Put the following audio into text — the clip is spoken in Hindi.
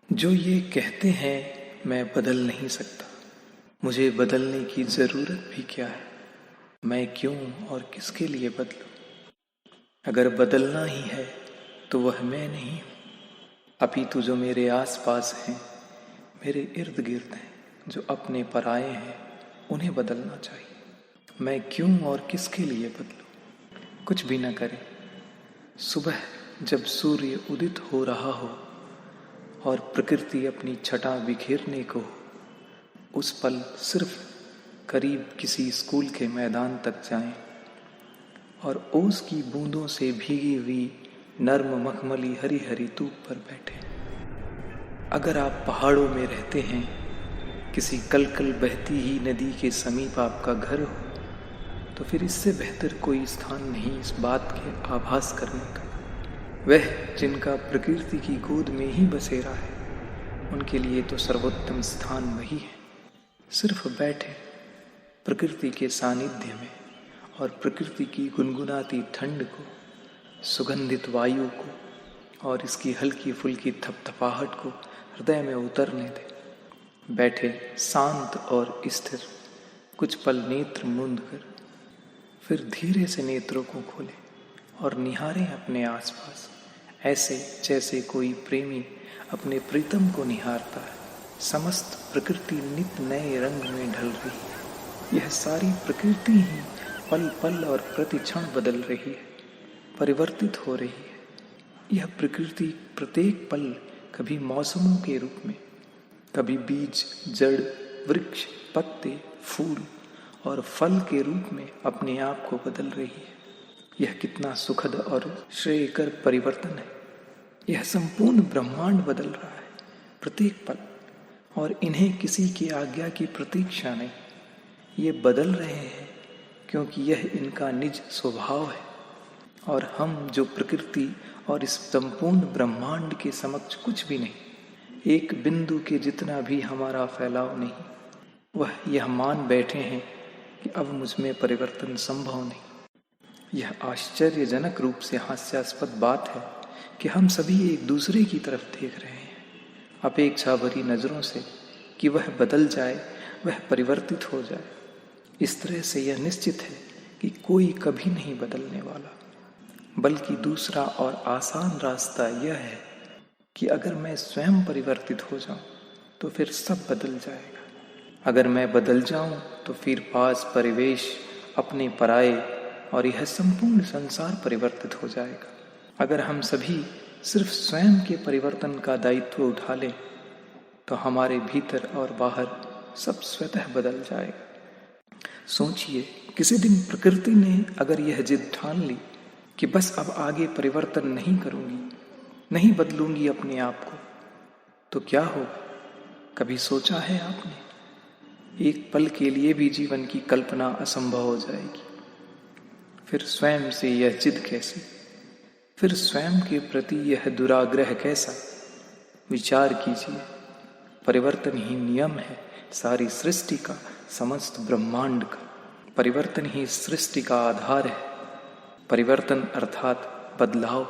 जो ये कहते हैं मैं बदल नहीं सकता, मुझे बदलने की ज़रूरत भी क्या है। मैं क्यों और किसके लिए बदलूं? अगर बदलना ही है तो वह मैं नहीं हूँ, अपितु जो मेरे आसपास हैं, मेरे इर्द गिर्द हैं, जो अपने पराये हैं, उन्हें बदलना चाहिए। मैं क्यों और किसके लिए बदलूं? कुछ भी न करें। सुबह जब सूर्य उदित हो रहा हो और प्रकृति अपनी छटा बिखेरने को हो, उस पल सिर्फ करीब किसी स्कूल के मैदान तक जाएं और ओस की बूंदों से भीगी हुई नर्म मखमली हरी हरी धूप पर बैठें। अगर आप पहाड़ों में रहते हैं, किसी कलकल बहती ही नदी के समीप आपका घर हो, तो फिर इससे बेहतर कोई स्थान नहीं इस बात के आभास करने का। वह जिनका प्रकृति की गोद में ही बसेरा है, उनके लिए तो सर्वोत्तम स्थान वही है। सिर्फ बैठे प्रकृति के सानिध्य में और प्रकृति की गुनगुनाती ठंड को, सुगंधित वायु को और इसकी हल्की फुल्की थपथपाहट को हृदय में उतरने दें। बैठे शांत और स्थिर कुछ पल नेत्र मूंद कर, फिर धीरे से नेत्रों को खोलें और निहारें अपने आसपास, ऐसे जैसे कोई प्रेमी अपने प्रीतम को निहारता है। समस्त प्रकृति नित नए रंग में ढल रही है। यह सारी प्रकृति ही पल पल और प्रति क्षण बदल रही है, परिवर्तित हो रही है। यह प्रकृति प्रत्येक पल कभी मौसमों के रूप में, कभी बीज, जड़, वृक्ष, पत्ते, फूल और फल के रूप में अपने आप को बदल रही है। यह कितना सुखद और श्रेयकर परिवर्तन है। यह संपूर्ण ब्रह्मांड बदल रहा है प्रत्येक पल, और इन्हें किसी की आज्ञा की प्रतीक्षा नहीं। ये बदल रहे हैं क्योंकि यह इनका निज स्वभाव है, और हम जो प्रकृति और इस संपूर्ण ब्रह्मांड के समक्ष कुछ भी नहीं, एक बिंदु के जितना भी हमारा फैलाव नहीं। वह यह मान बैठे हैं कि अब मुझ में परिवर्तन संभव नहीं। यह आश्चर्यजनक रूप से हास्यास्पद बात है कि हम सभी एक दूसरे की तरफ देख रहे हैं, अपेक्षा भरी नजरों से, कि वह बदल जाए, वह परिवर्तित हो जाए। इस तरह से यह निश्चित है कि कोई कभी नहीं बदलने वाला, बल्कि दूसरा और आसान रास्ता यह है कि अगर मैं स्वयं परिवर्तित हो जाऊं तो फिर सब बदल जाएगा। अगर मैं बदल जाऊं तो फिर पास, परिवेश, अपने पराये और यह संपूर्ण संसार परिवर्तित हो जाएगा। अगर हम सभी सिर्फ स्वयं के परिवर्तन का दायित्व उठा लें तो हमारे भीतर और बाहर सब स्वतः बदल जाएगा। सोचिए, किसी दिन प्रकृति ने अगर यह जिद ठान ली कि बस अब आगे परिवर्तन नहीं करूंगी, नहीं बदलूंगी अपने आप को, तो क्या होगा? कभी सोचा है आपने? एक पल के लिए भी जीवन की कल्पना असंभव हो जाएगी। फिर स्वयं से यह जिद कैसी? फिर स्वयं के प्रति यह दुराग्रह कैसा? विचार कीजिए। परिवर्तन ही नियम है सारी सृष्टि का, समस्त ब्रह्मांड का। परिवर्तन ही सृष्टि का आधार है। परिवर्तन अर्थात बदलाव।